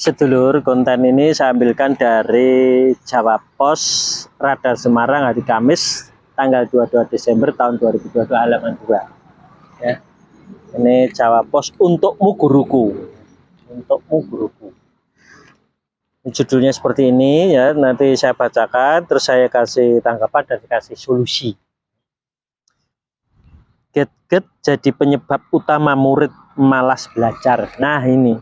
Sedulur, konten ini saya ambilkan dari Jawa Pos Radar Semarang hari Kamis tanggal 22 Desember tahun 2022 halaman 2 ya. Ini Jawa Pos untukmu guruku. Untukmu guruku. Ini judulnya seperti ini ya, nanti saya bacakan terus saya kasih tanggapan dan kasih solusi. Gadget jadi penyebab utama murid malas belajar. Nah, ini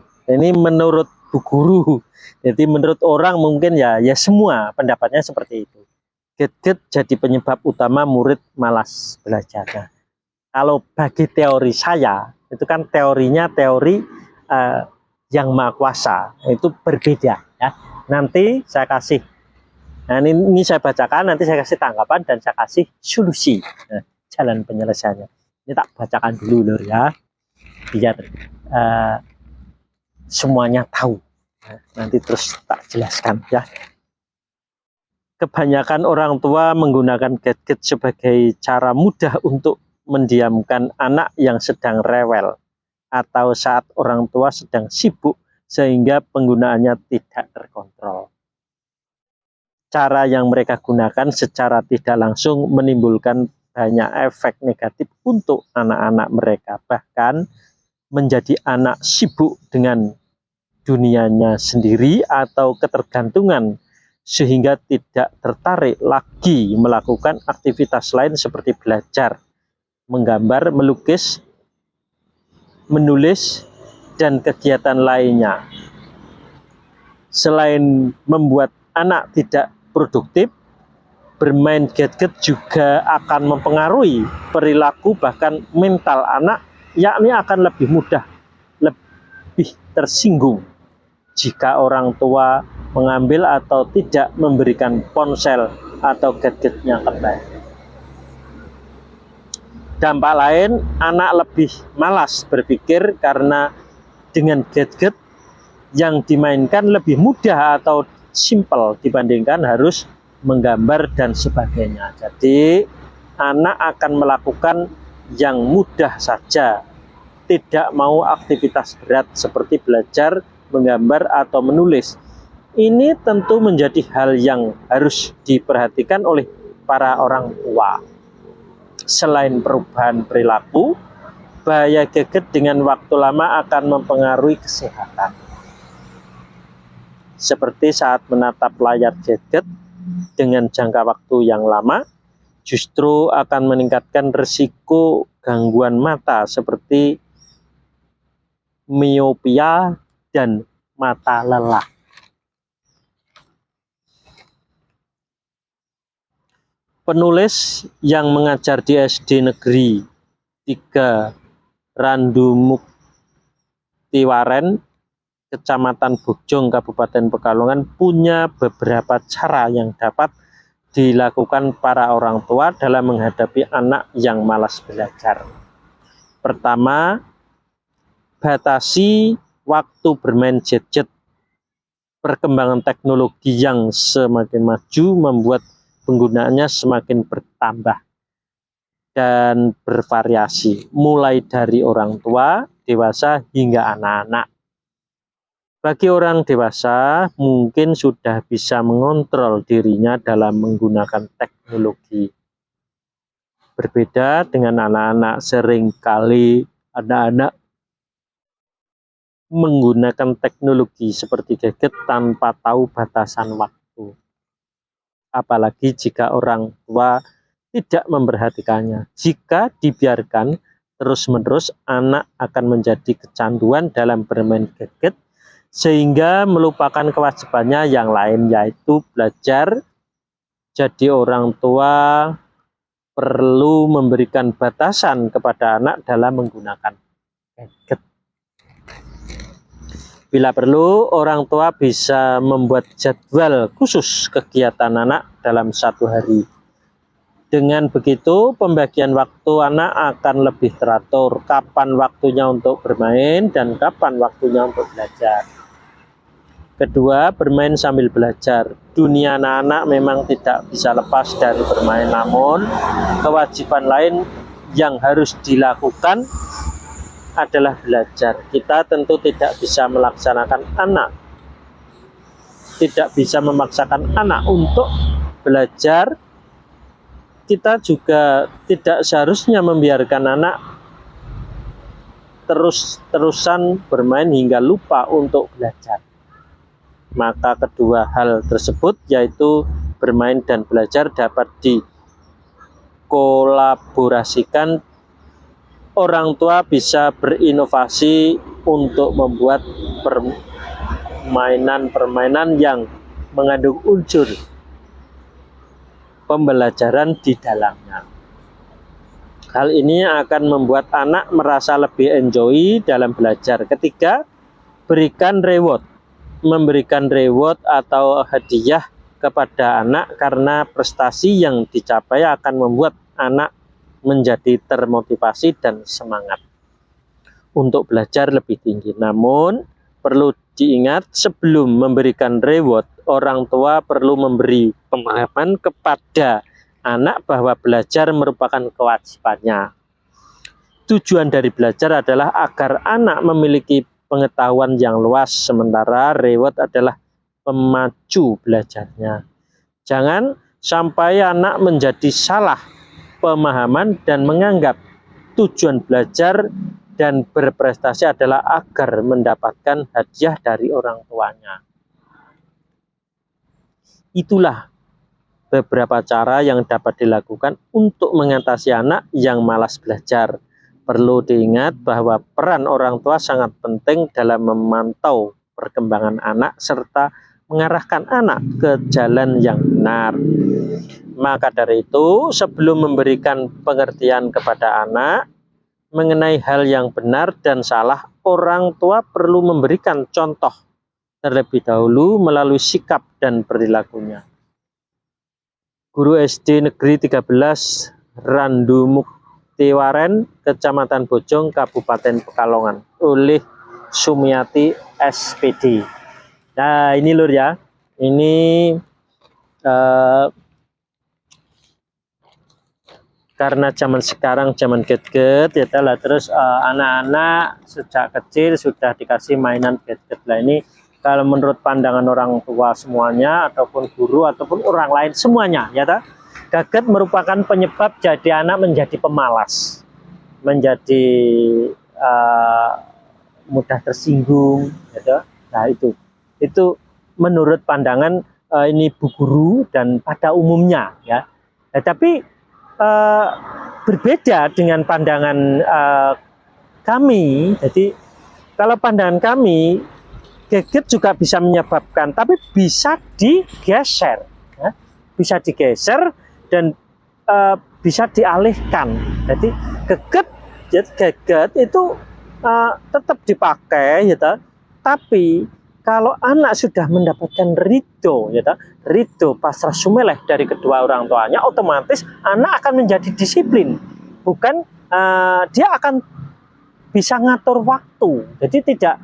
menurut Bu Guru. Jadi menurut orang mungkin ya semua pendapatnya seperti itu. Gadget jadi penyebab utama murid malas belajar. Nah, kalau bagi teori saya, itu kan teorinya teori yang maha kuasa, itu berbeda ya. Nanti saya kasih, nah ini saya bacakan, nanti saya kasih tanggapan dan saya kasih solusi, nah, jalan penyelesaiannya. Ini tak bacakan dulu lur ya, biar semuanya tahu. Nah, nanti terus tak jelaskan ya. Kebanyakan orang tua menggunakan gadget sebagai cara mudah untuk mendiamkan anak yang sedang rewel atau saat orang tua sedang sibuk sehingga penggunaannya tidak terkontrol. Cara yang mereka gunakan secara tidak langsung menimbulkan banyak efek negatif untuk anak-anak mereka, bahkan menjadi anak sibuk dengan dunianya sendiri atau ketergantungan sehingga tidak tertarik lagi melakukan aktivitas lain seperti belajar, menggambar, melukis, menulis, dan kegiatan lainnya. Selain membuat anak tidak produktif, bermain gadget juga akan mempengaruhi perilaku bahkan mental anak, yakni akan lebih mudah, lebih tersinggung jika orang tua mengambil atau tidak memberikan ponsel atau gadgetnya kembali. Dampak lain, anak lebih malas berpikir karena dengan gadget yang dimainkan lebih mudah atau simpel dibandingkan harus menggambar dan sebagainya. Jadi anak akan melakukan yang mudah saja, tidak mau aktivitas berat seperti belajar, menggambar atau menulis. Ini tentu menjadi hal yang harus diperhatikan oleh para orang tua. Selain perubahan perilaku, bahaya gadget dengan waktu lama akan mempengaruhi kesehatan. Seperti saat menatap layar gadget dengan jangka waktu yang lama, justru akan meningkatkan risiko gangguan mata seperti miopia dan mata lelah. Penulis yang mengajar di SD Negeri 3 Randumuktiwaren, Kecamatan Bojong, Kabupaten Pekalongan, punya beberapa cara yang dapat dilakukan para orang tua dalam menghadapi anak yang malas belajar. Pertama, batasi waktu bermain gadget. Perkembangan teknologi yang semakin maju membuat penggunaannya semakin bertambah dan bervariasi, mulai dari orang tua, dewasa, hingga anak-anak. Bagi orang dewasa, mungkin sudah bisa mengontrol dirinya dalam menggunakan teknologi. Berbeda dengan anak-anak, seringkali anak-anak menggunakan teknologi seperti gadget tanpa tahu batasan waktu. Apalagi jika orang tua tidak memperhatikannya. Jika dibiarkan terus-menerus, anak akan menjadi kecanduan dalam bermain gadget sehingga melupakan kewajibannya yang lain, yaitu belajar. Jadi orang tua perlu memberikan batasan kepada anak dalam menggunakan gadget. Bila perlu, orang tua bisa membuat jadwal khusus kegiatan anak dalam satu hari. Dengan begitu, pembagian waktu anak akan lebih teratur, kapan waktunya untuk bermain dan kapan waktunya untuk belajar. Kedua, bermain sambil belajar. Dunia anak-anak memang tidak bisa lepas dari bermain, namun kewajiban lain yang harus dilakukan adalah belajar. Kita tentu tidak bisa melaksanakan anak tidak bisa memaksakan anak untuk belajar, kita juga tidak seharusnya membiarkan anak terus-terusan bermain hingga lupa untuk belajar. Maka kedua hal tersebut, yaitu bermain dan belajar, dapat dikolaborasikan. Orang tua bisa berinovasi untuk membuat permainan-permainan yang mengandung unsur pembelajaran di dalamnya. Hal ini akan membuat anak merasa lebih enjoy dalam belajar. Ketiga, berikan reward. Memberikan reward atau hadiah kepada anak karena prestasi yang dicapai akan membuat anak menjadi termotivasi dan semangat untuk belajar lebih tinggi. Namun perlu diingat, sebelum memberikan reward, orang tua perlu memberi pemahaman kepada anak bahwa belajar merupakan kewajibannya. Tujuan dari belajar adalah agar anak memiliki pengetahuan yang luas, sementara reward adalah pemacu belajarnya. Jangan sampai anak menjadi salah pemahaman dan menganggap tujuan belajar dan berprestasi adalah agar mendapatkan hadiah dari orang tuanya. Itulah beberapa cara yang dapat dilakukan untuk mengatasi anak yang malas belajar. Perlu diingat bahwa peran orang tua sangat penting dalam memantau perkembangan anak serta mengarahkan anak ke jalan yang benar. Maka dari itu, sebelum memberikan pengertian kepada anak mengenai hal yang benar dan salah, orang tua perlu memberikan contoh terlebih dahulu melalui sikap dan perilakunya. Guru SD Negeri 13 Randu Muktiwaren, Kecamatan Bojong, Kabupaten Pekalongan, oleh Sumiati SPD. Nah, ini lur ya, ini karena zaman sekarang zaman gadget ya lah, terus anak-anak sejak kecil sudah dikasih mainan gadget lah. Ini kalau menurut pandangan orang tua semuanya, ataupun guru ataupun orang lain semuanya ya ta, gadget merupakan penyebab jadi anak menjadi pemalas, menjadi mudah tersinggung ya. Nah itu menurut pandangan ini Bu Guru dan pada umumnya ya. Nah, tapi berbeda dengan pandangan kami. Jadi kalau pandangan kami, gadget juga bisa menyebabkan, tapi bisa digeser ya. Bisa digeser dan bisa dialihkan. Jadi gadget itu tetap dipakai gitu, tapi kalau anak sudah mendapatkan ridho, ya, ridho pasrah sumeleh dari kedua orang tuanya, otomatis anak akan menjadi disiplin. Bukan dia akan bisa ngatur waktu. Jadi tidak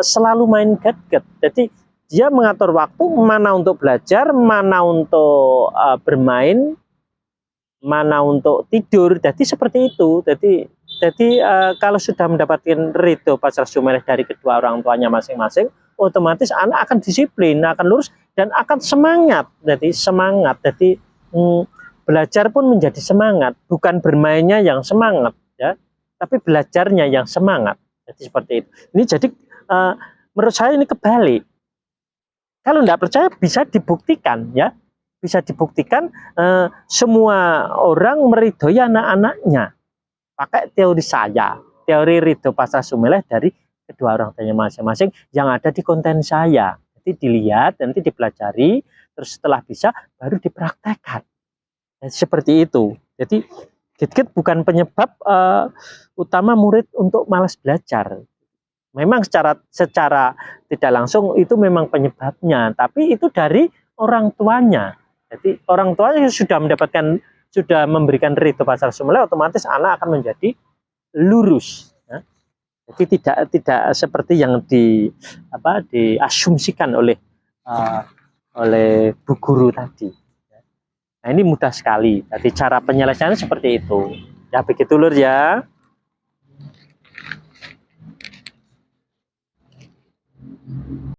selalu main gadget. Jadi dia mengatur waktu, mana untuk belajar, mana untuk bermain, mana untuk tidur. Jadi seperti itu. Jadi kalau sudah mendapatkan ridho pasrah sumeleh dari kedua orang tuanya masing-masing, otomatis anak akan disiplin, akan lurus dan akan semangat. Jadi semangat. Jadi belajar pun menjadi semangat, bukan bermainnya yang semangat ya, tapi belajarnya yang semangat. Jadi seperti itu. Ini jadi menurut saya ini kebalik. Kalau tidak percaya bisa dibuktikan ya. Bisa dibuktikan, semua orang meridhoi anak-anaknya pakai teori saya, teori ridho pasrah sumeleh dari kedua orang tuanya masing-masing yang ada di konten saya. Jadi dilihat, nanti dipelajari, terus setelah bisa baru dipraktekkan. Seperti itu. Jadi gadget bukan penyebab utama murid untuk malas belajar. Memang secara tidak langsung itu memang penyebabnya, tapi itu dari orang tuanya. Jadi orang tuanya sudah memberikan ridho pasrah sumeleh, otomatis anak akan menjadi lurus ya. Jadi tidak seperti yang diasumsikan oleh Bu Guru tadi. Nah, ini mudah sekali. Jadi cara penyelesaiannya seperti itu. Ya begitu lur ya.